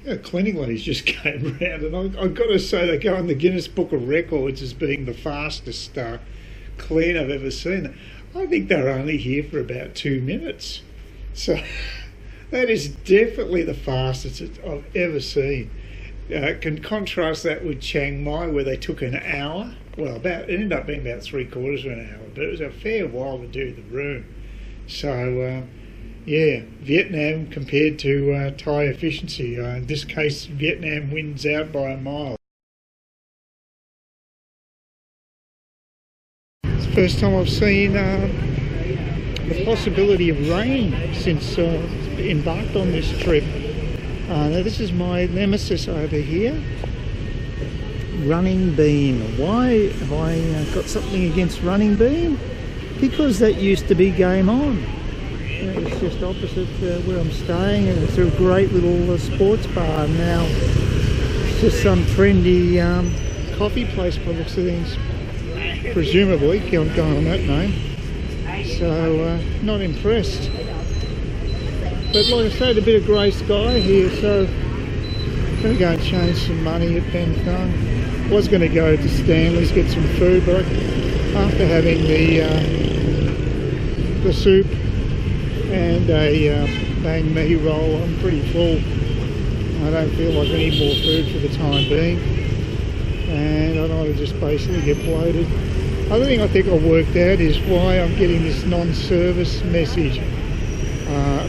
A cleaning lady's just came round, and I've got to say they go in the Guinness Book of Records as being the fastest clean I've ever seen. I think they're only here for about 2 minutes. So that is definitely the fastest I've ever seen. Can contrast that with Chiang Mai, where they took an hour. Well, it ended up being about 3/4 of an hour, but it was a fair while to do the room. So, yeah, Vietnam compared to Thai efficiency. In this case, Vietnam wins out by a mile. It's the first time I've seen the possibility of rain since embarked on this trip. Now this is my nemesis over here, running beam. Why have I got something against running beam? Because that used to be Game On. It's just opposite where I'm staying, and it's a great little sports bar. Now it's just some trendy coffee place by the looks of things, presumably, going on that name. So not impressed. But like I said, a bit of grey sky here, so I'm going to go and change some money at Ben Thanh. Was going to go to Stanley's, get some food, but after having the soup and a bang mi roll, I'm pretty full. I don't feel like I need more food for the time being, and I don't want to just basically get bloated. Other thing I think I worked out is why I'm getting this non-service message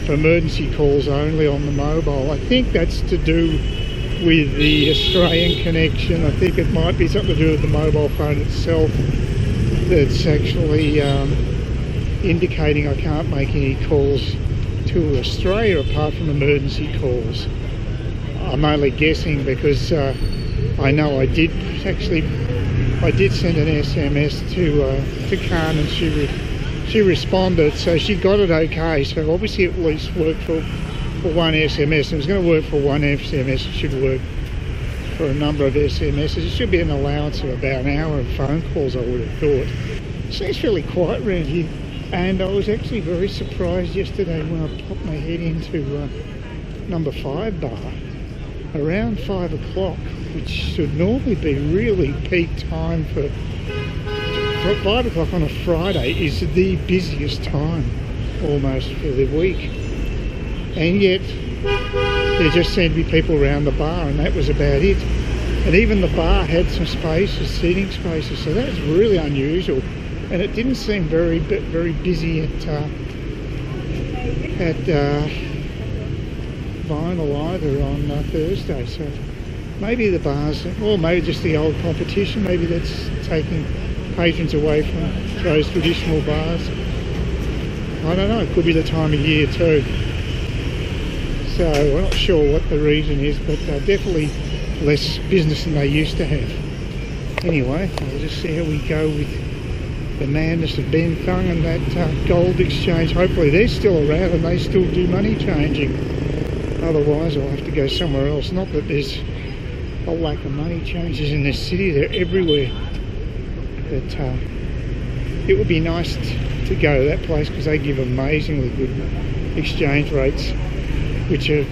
for emergency calls only on the mobile. I think that's to do with the Australian connection. I think it might be something to do with the mobile phone itself that's actually indicating I can't make any calls to Australia apart from emergency calls. I'm only guessing because I know I did send an SMS to Khan, and she responded, so she got it okay. So obviously it at least worked for one SMS. It was going to work for one SMS. It should work for a number of SMSs. It should be an allowance of about an hour of phone calls, I would have thought. It seems fairly quiet around here, and I was actually very surprised yesterday when I popped my head into number 5 bar around 5 o'clock, which should normally be really peak time for 5 o'clock on a Friday is the busiest time almost for the week, and yet there just seemed to be people around the bar, and that was about it. And even the bar had some spaces, seating spaces, so that's really unusual. And it didn't seem very busy at Vinyl either on Thursday. So maybe the bars, or maybe just the old competition, maybe that's taking patrons away from those traditional bars. I don't know, it could be the time of year too. So we're not sure what the reason is, but definitely less business than they used to have. Anyway, we'll just see how we go with the madness of Ben Thanh and that gold exchange. Hopefully they're still around and they still do money changing. Otherwise I'll have to go somewhere else. Not that there's a lack of money changes in this city, they're everywhere. But it would be nice to go to that place because they give amazingly good exchange rates, which are,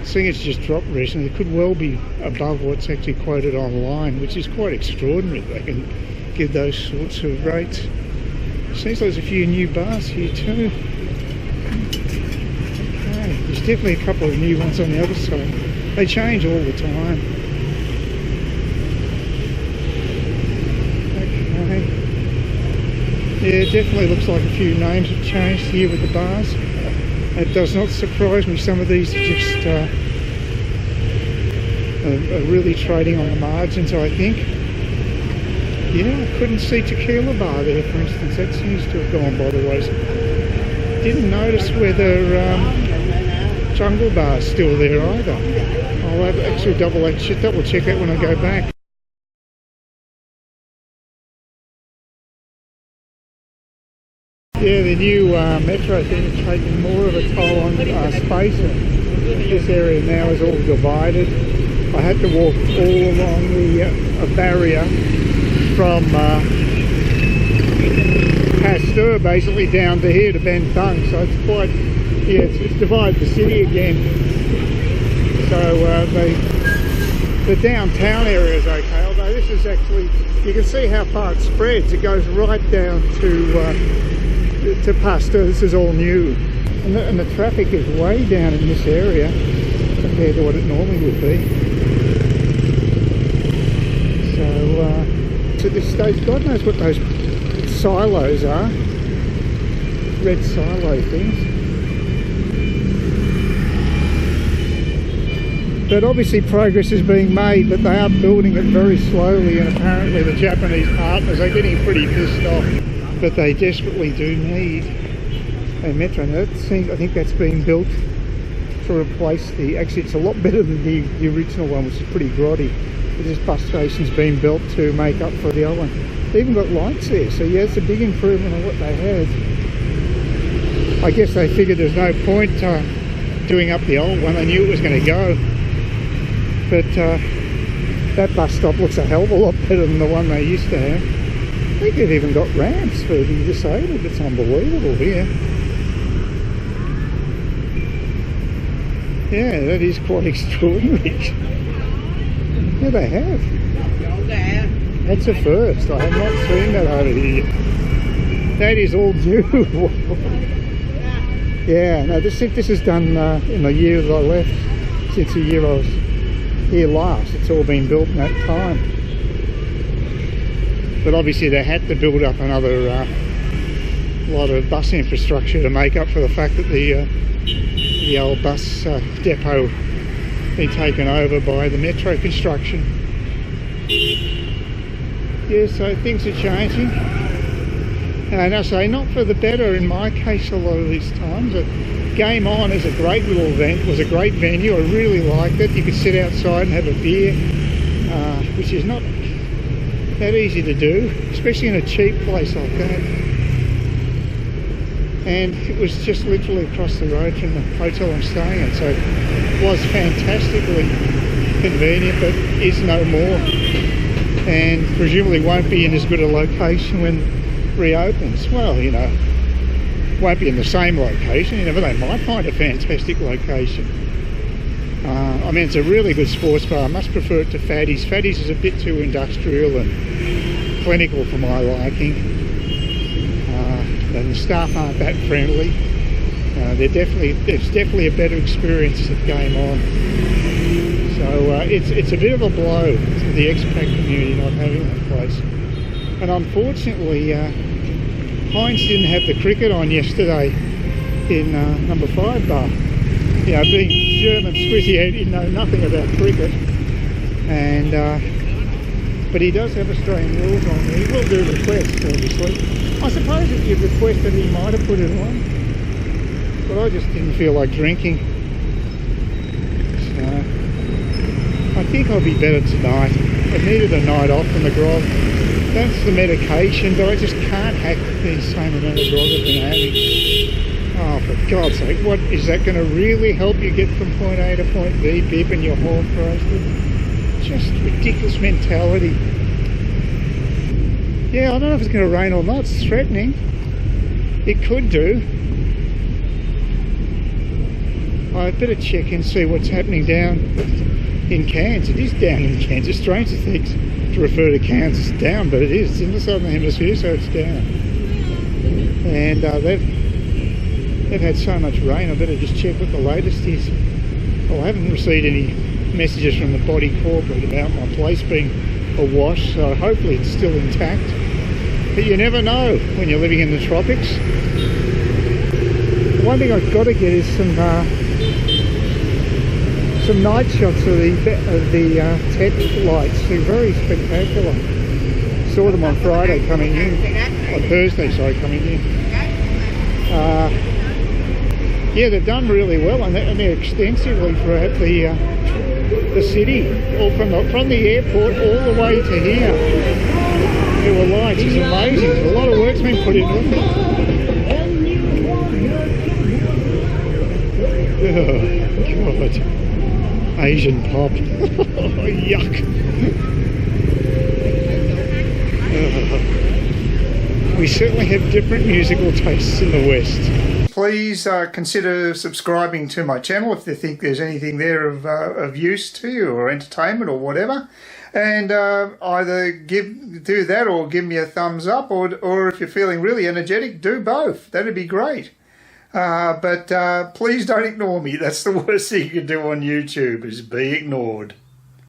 seeing it's just dropped recently, it could well be above what's actually quoted online, which is quite extraordinary. They can give those sorts of rates. Seems like there's a few new bars here too. Okay, there's definitely a couple of new ones on the other side. They change all the time. Okay. Yeah, it definitely looks like a few names have changed here with the bars. It does not surprise me. Some of these are just are really trading on the margins, I think. Yeah, I couldn't see Tequila Bar there, for instance. That seems to have gone by the wayside. Didn't notice whether Jungle Bar's still there either. I'll have actually double check that when I go back. Yeah, the new metro thing is taking more of a toll on space. This area now is all divided. I had to walk all along a barrier from Pasteur basically down to here to Ben Thanh, so it's quite, yeah, it's divided the city again. So So the downtown area is okay, although this is actually, you can see how far it spreads. It goes right down to Pasteur. This is all new, and the traffic is way down in this area compared to what it normally would be. So to this stage, God knows what those silos are, red silo things. But obviously progress is being made, but they are building it very slowly, and apparently the Japanese partners are getting pretty pissed off. But they desperately do need a metro. Now that seems, I think that's being built to replace the, actually it's a lot better than the original one, which is pretty grotty. But this bus station's been built to make up for the other one. They even got lights there, so yeah, it's a big improvement on what they had. I guess they figured there's no point doing up the old one. They knew it was going to go. But that bus stop looks a hell of a lot better than the one they used to have. I think they've even got ramps for the disabled. It's unbelievable here. Yeah, that is quite extraordinary. Yeah, they have. That's a first. I have not seen that over here. That is all new. Yeah, no, this is done in the year that I left. Since the year I was here last, it's all been built in that time. But obviously they had to build up another lot of bus infrastructure to make up for the fact that the old bus depot been taken over by the metro construction. Yeah, so things are changing. And I say not for the better in my case a lot of these times. Game On is a great little event. It was a great venue. I really liked it. You could sit outside and have a beer, which is not that easy to do, especially in a cheap place like that. And it was just literally across the road from the hotel I'm staying at, so it was fantastically convenient, but is no more, and presumably won't be in as good a location when it reopens. Well, you know, won't be in the same location. You never know, they might find a fantastic location. I mean, it's a really good sports bar. I much prefer it to Fatty's. Fatty's is a bit too industrial and clinical for my liking. And the staff aren't that friendly. There's definitely a better experience at Game On. So it's a bit of a blow to the expat community not having that place. And unfortunately, Heinz didn't have the cricket on yesterday in number 5 bar. You know, being German squizzy, he know nothing about cricket, and but he does have Australian rules on. He will do requests, obviously. I suppose if you requested, he might have put it on, but I just didn't feel like drinking. So I think I'll be better tonight. I needed a night off from the grog. That's the medication, but I just can't hack the same amount of grog I've been having. Oh, for God's sake, what is that going to really help you get from point A to point B, beeping your horn roasted? Just ridiculous mentality. Yeah, I don't know if it's going to rain or not. It's threatening. It could do. I better check and see what's happening down in Cairns. It is down in Cairns. It's strange to think to refer to Cairns as down, but it is. It's in the southern hemisphere, so it's down. And they've had so much rain, I better just check what the latest is. Well, I haven't received any messages from the body corporate about my place being awash, so hopefully it's still intact. But you never know when you're living in the tropics. One thing I've got to get is some night shots of the TED lights. They're very spectacular. Saw them on Friday coming in, on Thursday, sorry, coming in. Yeah, they're done really well, and they're extensively throughout the city, or from the airport all the way to here. There were lights. It's amazing. A lot of work's been put into it. Oh, God. Asian pop. Yuck. We certainly have different musical tastes in the West. please consider subscribing to my channel if you think there's anything there of use to you or entertainment or whatever. And either do that or give me a thumbs up, or if you're feeling really energetic, do both. That'd be great. But please don't ignore me. That's the worst thing you can do on YouTube, is be ignored.